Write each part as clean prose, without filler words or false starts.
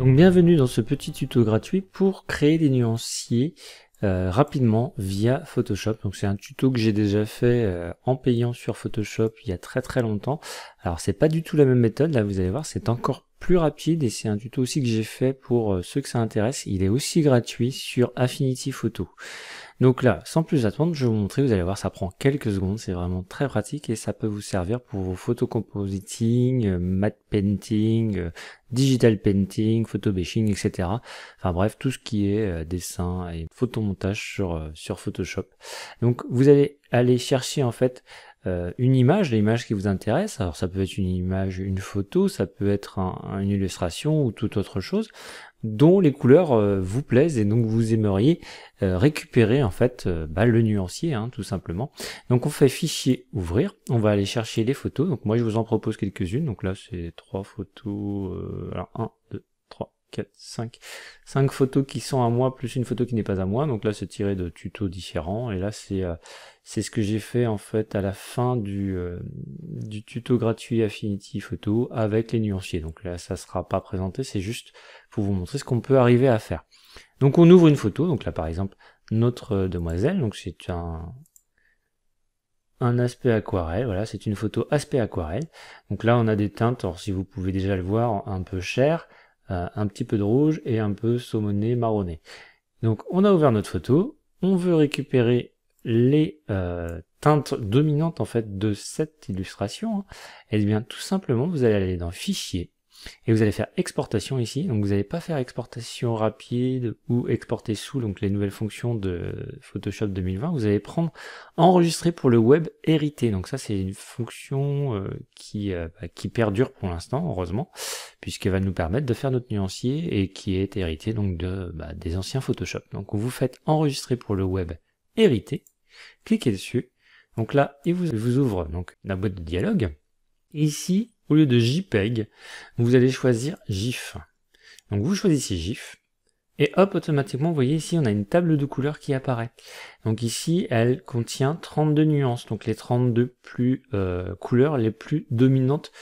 Donc bienvenue dans ce petit tuto gratuit pour créer des nuanciers rapidement via Photoshop. Donc c'est un tuto que j'ai déjà fait en payant sur Photoshop il y a très longtemps. Alors c'est pas du tout la même méthode, là vous allez voir, c'est encore plus rapide et c'est un tuto aussi que j'ai fait pour ceux que ça intéresse. Il est aussi gratuit sur Affinity Photo. Donc là, sans plus attendre, je vais vous montrer, vous allez voir, ça prend quelques secondes, c'est vraiment très pratique et ça peut vous servir pour vos photo compositing, matte painting, digital painting, photo bashing, etc. Enfin bref, tout ce qui est dessin et photomontage sur Photoshop. Donc vous allez aller chercher en fait une image, l'image qui vous intéresse. Alors ça peut être une image, une photo, ça peut être une illustration ou toute autre chose dont les couleurs vous plaisent et donc vous aimeriez récupérer en fait le nuancier tout simplement. Donc on fait fichier ouvrir, on va aller chercher les photos. Donc moi je vous en propose quelques-unes. Donc là c'est 3 photos, alors 1, 2, 3, 4, 5 photos qui sont à moi plus une photo qui n'est pas à moi. Donc là c'est tiré de tutos différents et là c'est ce que j'ai fait en fait à la fin du tuto gratuit Affinity Photo avec les nuanciers. Donc là ça sera pas présenté, c'est juste pour vous montrer ce qu'on peut arriver à faire. Donc on ouvre une photo, donc là par exemple notre demoiselle, donc c'est un aspect aquarelle, voilà, c'est une photo aspect aquarelle. Donc là on a des teintes, alors si vous pouvez déjà le voir, un peu chair, un petit peu de rouge et un peu saumoné, marronné. Donc on a ouvert notre photo, on veut récupérer les teintes dominantes en fait de cette illustration. Et bien tout simplement vous allez aller dans Fichier et vous allez faire exportation ici. Donc vous n'allez pas faire exportation rapide ou exporter sous, donc les nouvelles fonctions de Photoshop 2020. Vous allez prendre enregistrer pour le web hérité. Donc ça c'est une fonction qui perdure pour l'instant, heureusement, puisqu'elle va nous permettre de faire notre nuancier et qui est hérité donc des anciens Photoshop. Donc vous faites enregistrer pour le web hérité, cliquez dessus. Donc là il vous ouvre donc la boîte de dialogue. Ici, au lieu de JPEG, vous allez choisir GIF. Donc vous choisissez GIF, et hop, automatiquement, vous voyez ici, on a une table de couleurs qui apparaît. Donc ici, elle contient 32 nuances, donc les 32 couleurs les plus dominantes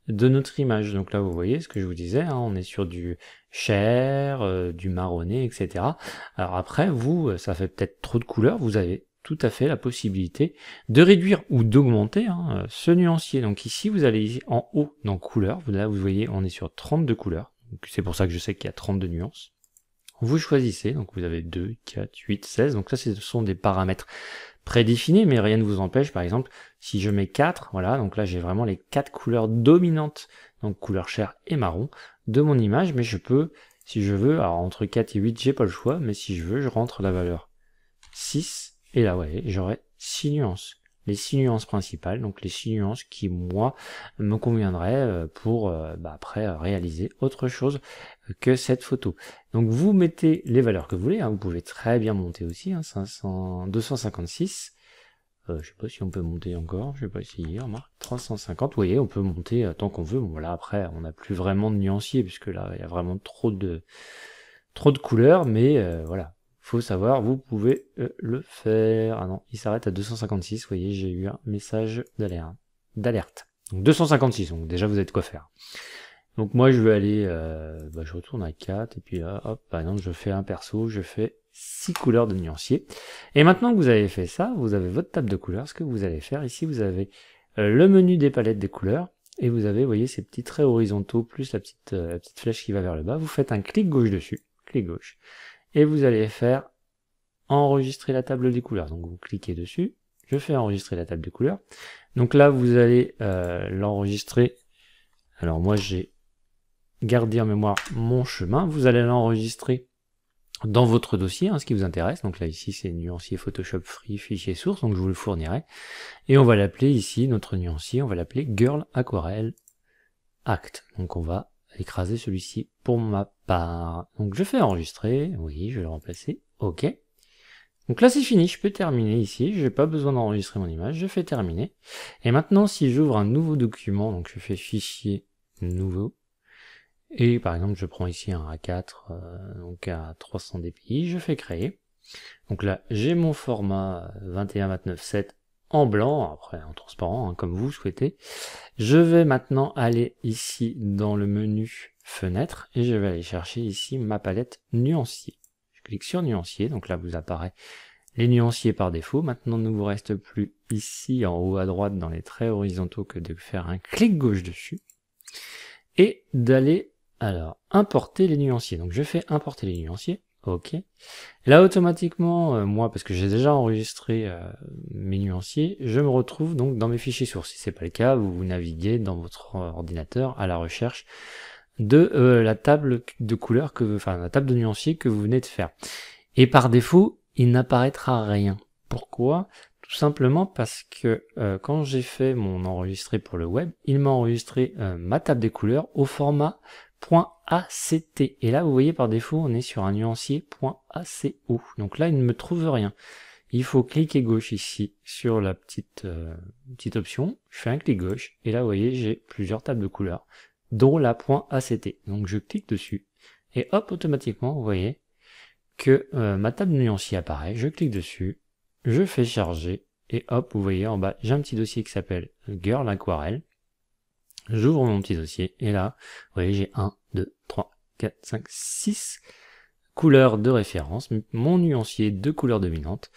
de notre image. Donc là, vous voyez ce que je vous disais, on est sur du chair, du marronné, etc. Alors après, vous, ça fait peut-être trop de couleurs, vous avez tout à fait la possibilité de réduire ou d'augmenter ce nuancier. Donc ici, vous allez en haut dans couleurs. Là, vous voyez, on est sur 32 couleurs. C'est pour ça que je sais qu'il y a 32 nuances. Vous choisissez, donc vous avez 2, 4, 8, 16. Donc ça, ce sont des paramètres prédéfinis, mais rien ne vous empêche, par exemple, si je mets 4, voilà, donc là, j'ai vraiment les 4 couleurs dominantes, donc couleur chair et marron, de mon image, mais je peux, si je veux, alors entre 4 et 8, j'ai pas le choix, mais si je veux, je rentre la valeur 6, et là, ouais, j'aurai 6 nuances. Les 6 nuances principales, donc les 6 nuances qui, moi, me conviendraient pour, après, réaliser autre chose que cette photo. Donc, vous mettez les valeurs que vous voulez, vous pouvez très bien monter aussi, 256, je sais pas si on peut monter encore, je vais pas essayer, remarque, 350, vous voyez, on peut monter tant qu'on veut. Bon, voilà, après, on n'a plus vraiment de nuancier, puisque là, il y a vraiment trop de couleurs, mais voilà. Faut savoir, vous pouvez le faire. Ah non, il s'arrête à 256, vous voyez, j'ai eu un message d'alerte. Donc 256, donc déjà vous avez de quoi faire. Donc moi je vais aller, je retourne à 4, et puis là, hop, par exemple, je fais un perso, je fais 6 couleurs de nuancier. Et maintenant que vous avez fait ça, vous avez votre table de couleurs. Ce que vous allez faire, ici vous avez le menu des palettes des couleurs, et vous avez, vous voyez, ces petits traits horizontaux, plus la petite flèche qui va vers le bas. Vous faites un clic gauche dessus, clic gauche. Et vous allez faire enregistrer la table des couleurs. Donc vous cliquez dessus, je fais enregistrer la table des couleurs. Donc là vous allez l'enregistrer. Alors moi j'ai gardé en mémoire mon chemin. Vous allez l'enregistrer dans votre dossier, ce qui vous intéresse. Donc là ici c'est nuancier Photoshop Free fichier source, donc je vous le fournirai. Et on va l'appeler ici, notre nuancier, on va l'appeler Girl Aquarelle Act. Donc on va écraser celui-ci pour ma part. Donc je fais enregistrer, oui, je vais le remplacer, ok. Donc là c'est fini, je peux terminer ici, je n'ai pas besoin d'enregistrer mon image, je fais terminer. Et maintenant si j'ouvre un nouveau document, donc je fais fichier nouveau, et par exemple je prends ici un A4, donc à 300 dpi, je fais créer. Donc là j'ai mon format 21-29-7 en blanc, après en transparent, comme vous souhaitez. Je vais maintenant aller ici dans le menu fenêtre, et je vais aller chercher ici ma palette nuancier. Je clique sur nuancier, donc là vous apparaît les nuanciers par défaut. Maintenant, il ne vous reste plus ici en haut à droite dans les traits horizontaux que de faire un clic gauche dessus et d'aller alors importer les nuanciers. Donc je fais importer les nuanciers, ok. Là automatiquement, moi parce que j'ai déjà enregistré mes nuanciers, je me retrouve donc dans mes fichiers sources. Si c'est pas le cas, vous naviguez dans votre ordinateur à la recherche de la table de couleurs la table de nuanciers que vous venez de faire. Et par défaut, il n'apparaîtra rien. Pourquoi? Tout simplement parce que quand j'ai fait mon enregistré pour le web, il m'a enregistré ma table des couleurs au format .act. Et là, vous voyez, par défaut, on est sur un nuancier .aco. Donc là, il ne me trouve rien. Il faut cliquer gauche ici sur la petite option. Je fais un clic gauche. Et là, vous voyez, j'ai plusieurs tables de couleurs, dont la .act. Donc je clique dessus. Et hop, automatiquement, vous voyez que ma table de nuancier apparaît, je clique dessus, je fais charger, et hop, vous voyez en bas, j'ai un petit dossier qui s'appelle Girl Aquarelle. J'ouvre mon petit dossier, et là, vous voyez, j'ai 1, 2, 3, 4, 5, 6 couleurs de référence, mon nuancier de couleurs dominantes.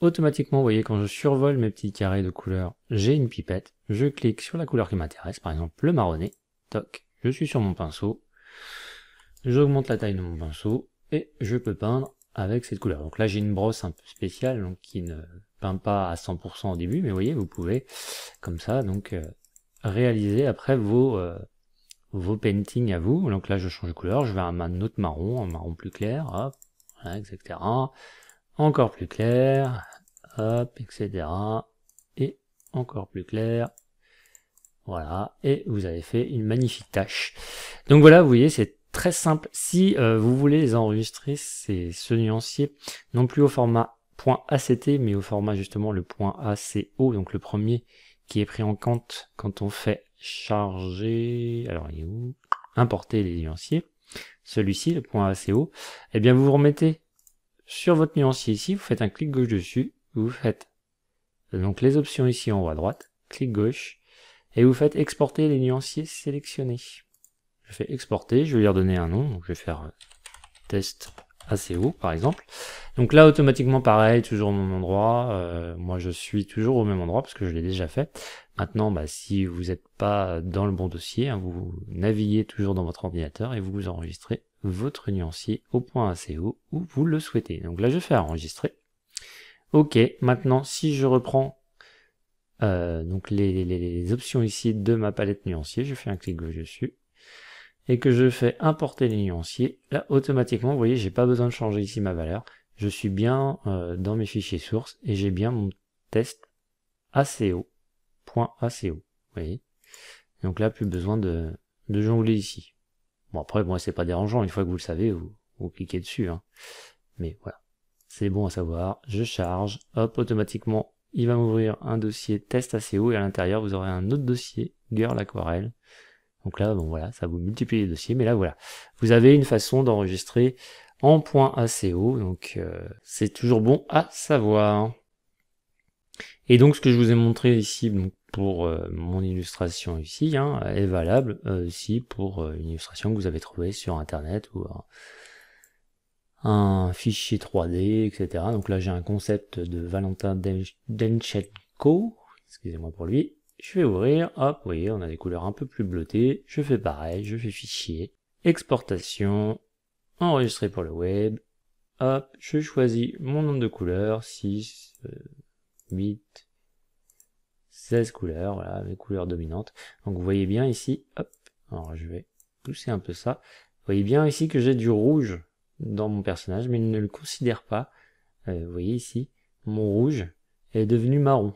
Automatiquement, vous voyez, quand je survole mes petits carrés de couleurs, j'ai une pipette, je clique sur la couleur qui m'intéresse, par exemple le marronné, toc, je suis sur mon pinceau, j'augmente la taille de mon pinceau, et je peux peindre avec cette couleur. Donc là j'ai une brosse un peu spéciale donc qui ne peint pas à 100% au début, mais vous voyez, vous pouvez comme ça donc réaliser après vos paintings à vous. Donc là je change de couleur, je vais à un autre marron, un marron plus clair, hop, voilà, etc. Encore plus clair, hop, etc. Et encore plus clair. Voilà, et vous avez fait une magnifique tâche. Donc voilà, vous voyez, c'est très simple. Si vous voulez les enregistrer, ce nuancier, non plus au format .act, mais au format justement le .aco, donc le premier qui est pris en compte quand on fait charger, alors il est où? Importer les nuanciers, celui-ci, le .aco, eh bien vous vous remettez sur votre nuancier ici, vous faites un clic gauche dessus, vous faites donc les options ici en haut à droite, clic gauche, et vous faites exporter les nuanciers sélectionnés. Je fais exporter, je vais lui redonner un nom, donc je vais faire test ACO par exemple. Donc là automatiquement pareil, toujours au même endroit, moi je suis toujours au même endroit parce que je l'ai déjà fait. Maintenant si vous n'êtes pas dans le bon dossier, vous naviguez toujours dans votre ordinateur et vous enregistrez votre nuancier au .aco où vous le souhaitez. Donc là je fais enregistrer. Ok, maintenant si je reprends donc les options ici de ma palette nuancier, je fais un clic gauche dessus et que je fais importer les nuanciers, là automatiquement, vous voyez, j'ai pas besoin de changer ici ma valeur, je suis bien dans mes fichiers sources et j'ai bien mon test ACO, .aco, vous voyez. Donc là, plus besoin de jongler ici. Bon après, moi c'est pas dérangeant, une fois que vous le savez, vous cliquez dessus, hein. Mais voilà, c'est bon à savoir, je charge, hop, automatiquement, il va m'ouvrir un dossier test ACO et à l'intérieur, vous aurez un autre dossier, Girl Aquarelle. Donc là, bon voilà, ça vous multiplie les dossiers, mais là voilà, vous avez une façon d'enregistrer en .aco, donc c'est toujours bon à savoir. Et donc ce que je vous ai montré ici donc, pour mon illustration ici, est valable aussi pour une illustration que vous avez trouvée sur internet ou un fichier 3D, etc. Donc là j'ai un concept de Valentin Denchenko, excusez-moi pour lui. Je vais ouvrir, hop, vous voyez, on a des couleurs un peu plus bleutées. Je fais pareil, je fais fichier, exportation, enregistrer pour le web. Hop, je choisis mon nombre de couleurs, 6, 8, 16 couleurs, voilà, mes couleurs dominantes. Donc vous voyez bien ici, hop, alors je vais pousser un peu ça. Vous voyez bien ici que j'ai du rouge dans mon personnage, mais il ne le considère pas. Vous voyez ici, mon rouge est devenu marron.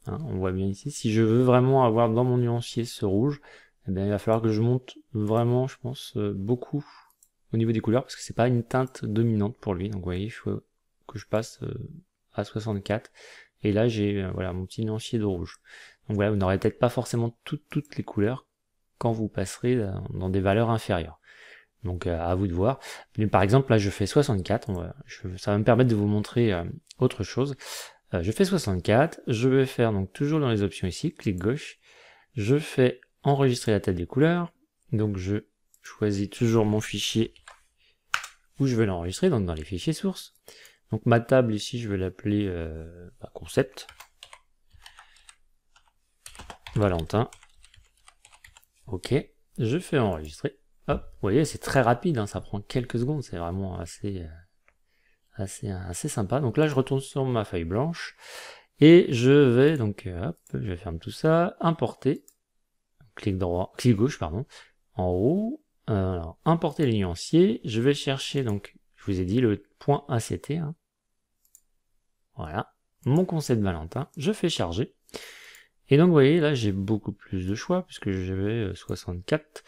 On voit bien ici, si je veux vraiment avoir dans mon nuancier ce rouge, eh bien, il va falloir que je monte vraiment, je pense, beaucoup au niveau des couleurs, parce que c'est pas une teinte dominante pour lui. Donc vous voyez, il faut que je passe à 64, et là j'ai voilà mon petit nuancier de rouge. Donc voilà, vous n'aurez peut-être pas forcément toutes les couleurs quand vous passerez dans des valeurs inférieures. Donc à vous de voir. Mais par exemple, là je fais 64, ça va me permettre de vous montrer autre chose. Je fais 64, je vais faire donc toujours dans les options ici, clic gauche, je fais enregistrer la table des couleurs, donc je choisis toujours mon fichier où je vais l'enregistrer, donc dans les fichiers sources. Donc ma table ici, je vais l'appeler concept. Valentin. Ok, je fais enregistrer. Hop, vous voyez, c'est très rapide, hein, ça prend quelques secondes, c'est vraiment assez sympa. Donc là, je retourne sur ma feuille blanche et je vais donc, hop, je ferme tout ça, importer, clic gauche, pardon, en haut, alors, importer l'énoncier, je vais chercher, donc, je vous ai dit, le point ACT, hein. Voilà, mon concept Valentin, je fais charger, et donc, vous voyez, là, j'ai beaucoup plus de choix, puisque j'avais 64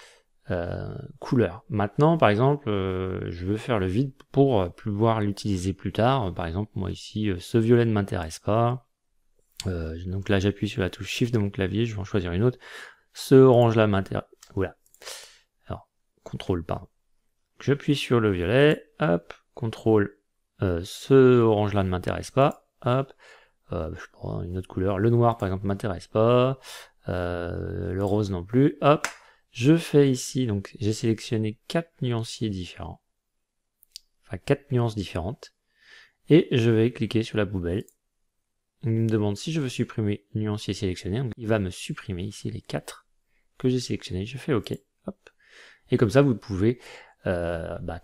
couleurs. Maintenant, par exemple, je veux faire le vide pour pouvoir l'utiliser plus tard. Par exemple, moi ici, ce violet ne m'intéresse pas. Donc là, j'appuie sur la touche Shift de mon clavier, je vais en choisir une autre. Ce orange-là m'intéresse. Voilà. Alors, CTRL, pardon. J'appuie sur le violet, hop, CTRL. Ce orange-là ne m'intéresse pas, hop. Je prends une autre couleur. Le noir, par exemple, m'intéresse pas. Le rose non plus, hop. Je fais ici, donc j'ai sélectionné 4 nuanciers différents, enfin 4 nuances différentes, et je vais cliquer sur la poubelle. Il me demande si je veux supprimer le nuancier sélectionné, donc il va me supprimer ici les 4 que j'ai sélectionnés, je fais OK, hop. Et comme ça vous pouvez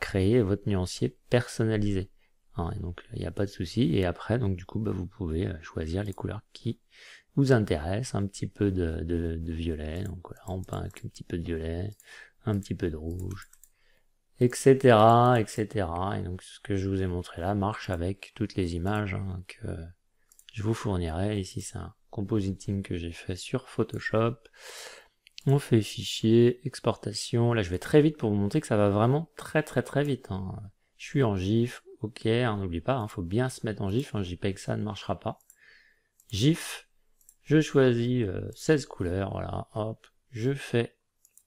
créer votre nuancier personnalisé. Hein, et donc il n'y a pas de souci, et après donc du coup vous pouvez choisir les couleurs qui vous intéresse, un petit peu de violet, donc voilà, on peint avec un petit peu de violet, un petit peu de rouge, etc., etc. Et donc ce que je vous ai montré là marche avec toutes les images que je vous fournirai. Ici c'est un compositing que j'ai fait sur Photoshop. On fait fichier, exportation. Là je vais très vite pour vous montrer que ça va vraiment très vite. Hein. Je suis en GIF, ok, n'oublie pas, faut bien se mettre en GIF, JPEG ça ne marchera pas. GIF. Je choisis 16 couleurs, voilà, hop, je fais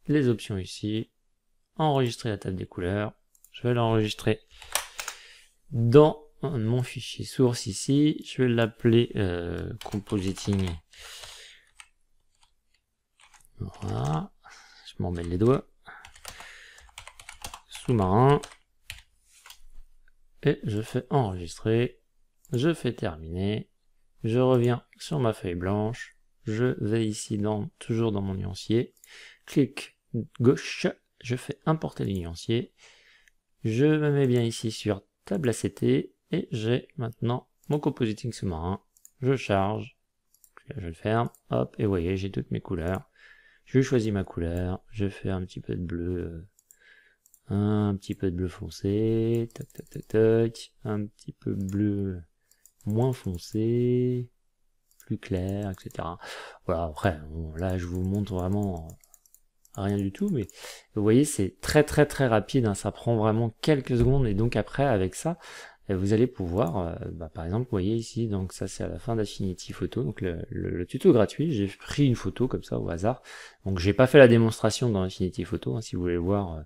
les options ici, enregistrer la table des couleurs, je vais l'enregistrer dans mon fichier source ici, je vais l'appeler compositing, voilà, je m'en mets les doigts, sous-marin, et je fais enregistrer, je fais terminer, je reviens sur ma feuille blanche, je vais ici toujours dans mon nuancier, clic gauche, je fais importer les nuanciers, je me mets bien ici sur table ACT, et j'ai maintenant mon compositing sous-marin, je charge, je le ferme, hop, et vous voyez, j'ai toutes mes couleurs, je choisis ma couleur, je fais un petit peu de bleu, foncé, tac tac tac tac, un petit peu bleu moins foncé, plus clair, etc. Voilà, après, bon, là je vous montre vraiment rien du tout, mais vous voyez c'est très rapide, hein, ça prend vraiment quelques secondes, et donc après avec ça, vous allez pouvoir, par exemple, vous voyez ici, donc ça c'est à la fin d'Affinity Photo, donc le tuto gratuit, j'ai pris une photo comme ça au hasard, donc j'ai pas fait la démonstration dans Affinity Photo, hein, si vous voulez le voir,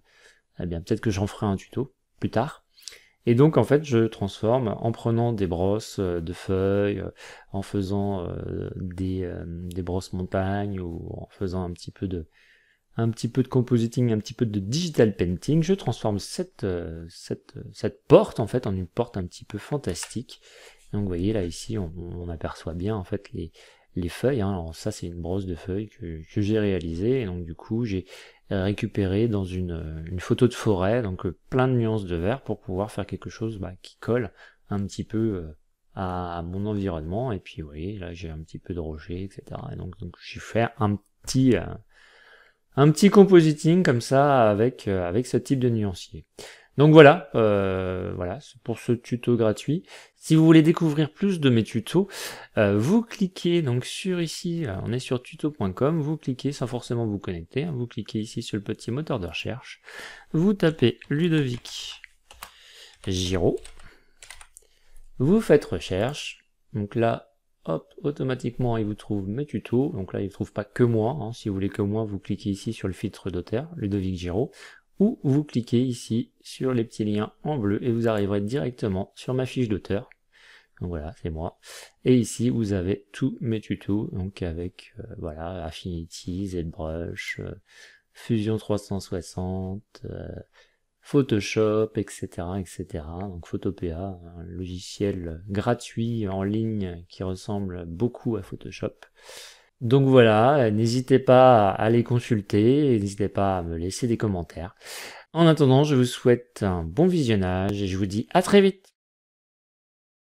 eh bien peut-être que j'en ferai un tuto plus tard. Et donc en fait je transforme en prenant des brosses de feuilles, en faisant des brosses montagnes, ou en faisant un petit peu de compositing, un petit peu de digital painting, je transforme cette porte en fait en une porte un petit peu fantastique. Donc vous voyez là ici on aperçoit bien en fait les feuilles, hein. Alors ça c'est une brosse de feuilles que j'ai réalisée, et donc du coup j'ai récupéré dans une photo de forêt, donc plein de nuances de vert pour pouvoir faire quelque chose qui colle un petit peu à mon environnement. Et puis vous voyez là j'ai un petit peu de rocher, etc. Et donc j'ai fait un petit compositing comme ça avec ce type de nuancier. Donc voilà, voilà pour ce tuto gratuit. Si vous voulez découvrir plus de mes tutos, vous cliquez donc sur ici, on est sur tuto.com, vous cliquez sans forcément vous connecter, hein, vous cliquez ici sur le petit moteur de recherche, vous tapez Ludovic Giraud, vous faites recherche, donc là, hop, automatiquement il vous trouve mes tutos, donc là il ne trouve pas que moi, hein. Si vous voulez que moi, vous cliquez ici sur le filtre d'auteur, Ludovic Giraud, ou vous cliquez ici sur les petits liens en bleu et vous arriverez directement sur ma fiche d'auteur. Donc voilà, c'est moi. Et ici vous avez tous mes tutos, donc avec voilà, Affinity, ZBrush, Fusion 360, Photoshop, etc., etc. Donc Photopea, un logiciel gratuit en ligne qui ressemble beaucoup à Photoshop. Donc voilà, n'hésitez pas à les consulter, n'hésitez pas à me laisser des commentaires. En attendant, je vous souhaite un bon visionnage et je vous dis à très vite.